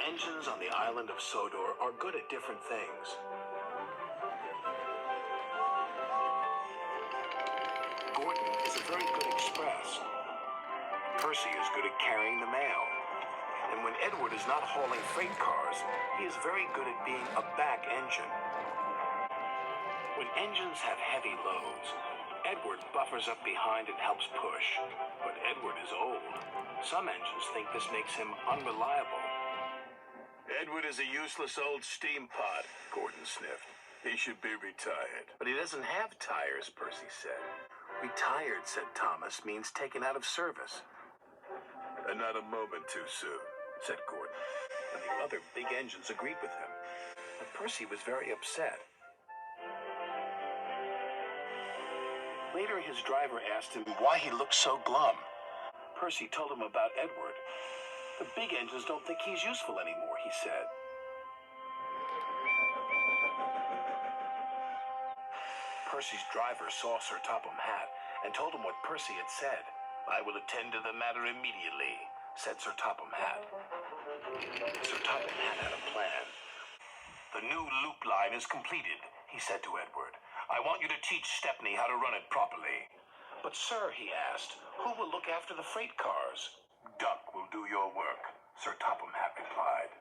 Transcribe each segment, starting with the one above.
engines on the island of Sodor are good at different things. Gordon is a very good express. Percy is good at carrying the mail. And when Edward is not hauling freight cars, he is very good at being a back engine. When engines have heavy loads, Edward buffers up behind and helps push. But Edward is old. Some engines think this makes him unreliable. Edward is a useless old steam pot, Gordon sniffed. He should be retired. But he doesn't have tires, Percy said. Retired, said Thomas, means taken out of service. And not a moment too soon, said Gordon. And the other big engines agreed with him. But Percy was very upset. Later, his driver asked him why he looked so glum. Percy told him about Edward. The big engines don't think he's useful anymore, he said. Percy's driver saw Sir Topham Hatt and told him what Percy had said. I will attend to the matter immediately, said Sir Topham Hatt. Sir Topham Hatt had a plan. The new loop line is completed, he said to Edward. I want you to teach Stepney how to run it properly. But, sir, he asked, who will look after the freight cars? Duck will do your work, Sir Topham Hatt replied.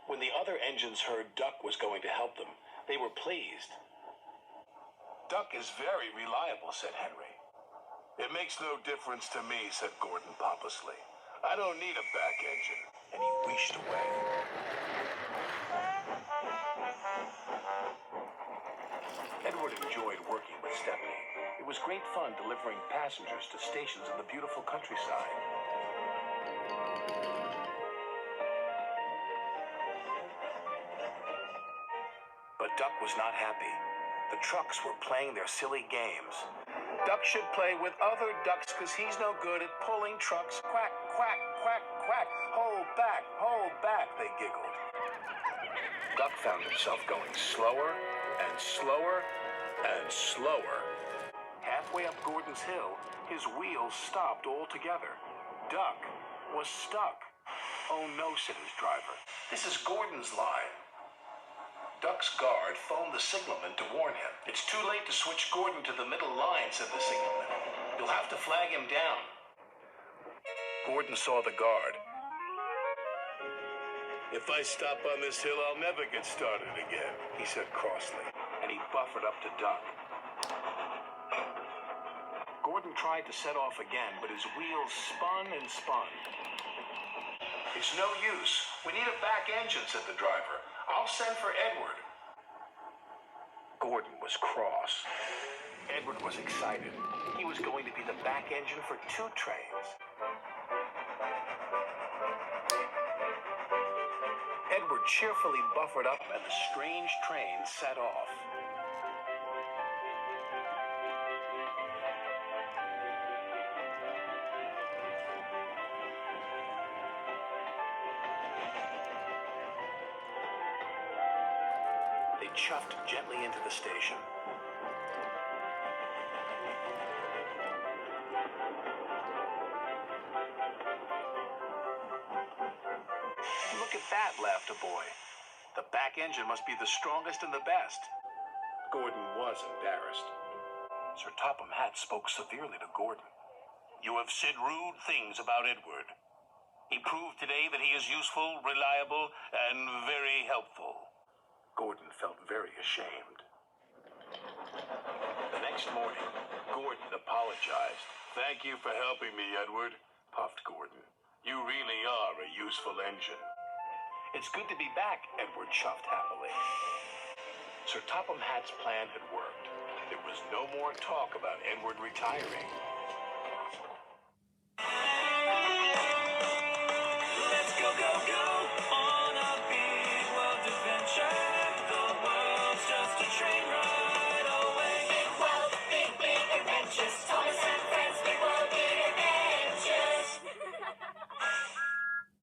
When the other engines heard Duck was going to help them, they were pleased. Duck is very reliable, said Henry. It makes no difference to me, said Gordon pompously. I don't need a back engine. And he wished away. Edward enjoyed working with Stepney. It was great fun delivering passengers to stations in the beautiful countryside. But Duck was not happy. The trucks were playing their silly games. Duck should play with other ducks because he's no good at pulling trucks. Quack, quack, quack, quack. Hold back, they giggled. Duck found himself going slower and slower and slower. Halfway up Gordon's Hill, his wheels stopped altogether. Duck was stuck. Oh no, said his driver. This is Gordon's line. Duck's guard phoned the signalman to warn him. It's too late to switch Gordon to the middle line, said the signalman. You'll have to flag him down. Gordon saw the guard. If I stop on this hill, I'll never get started again, he said crossly, and he buffered up to Duck. Gordon tried to set off again, but his wheels spun and spun. It's no use. We need a back engine, said the driver. I'll send for Edward. Gordon was cross. Edward was excited. He was going to be the back engine for 2 trains. Edward cheerfully buffered up, and the strange train set off. They chuffed gently into the station. Look at that, laughed a boy. The back engine must be the strongest and the best. Gordon was embarrassed. Sir Topham Hatt spoke severely to Gordon. You have said rude things about Edward. He proved today that he is useful, reliable, and very helpful. Gordon felt very ashamed. The next morning, Gordon apologized. Thank you for helping me, Edward, puffed Gordon. You really are a useful engine. It's good to be back, Edward chuffed happily. Sir Topham Hatt's plan had worked. There was no more talk about Edward retiring.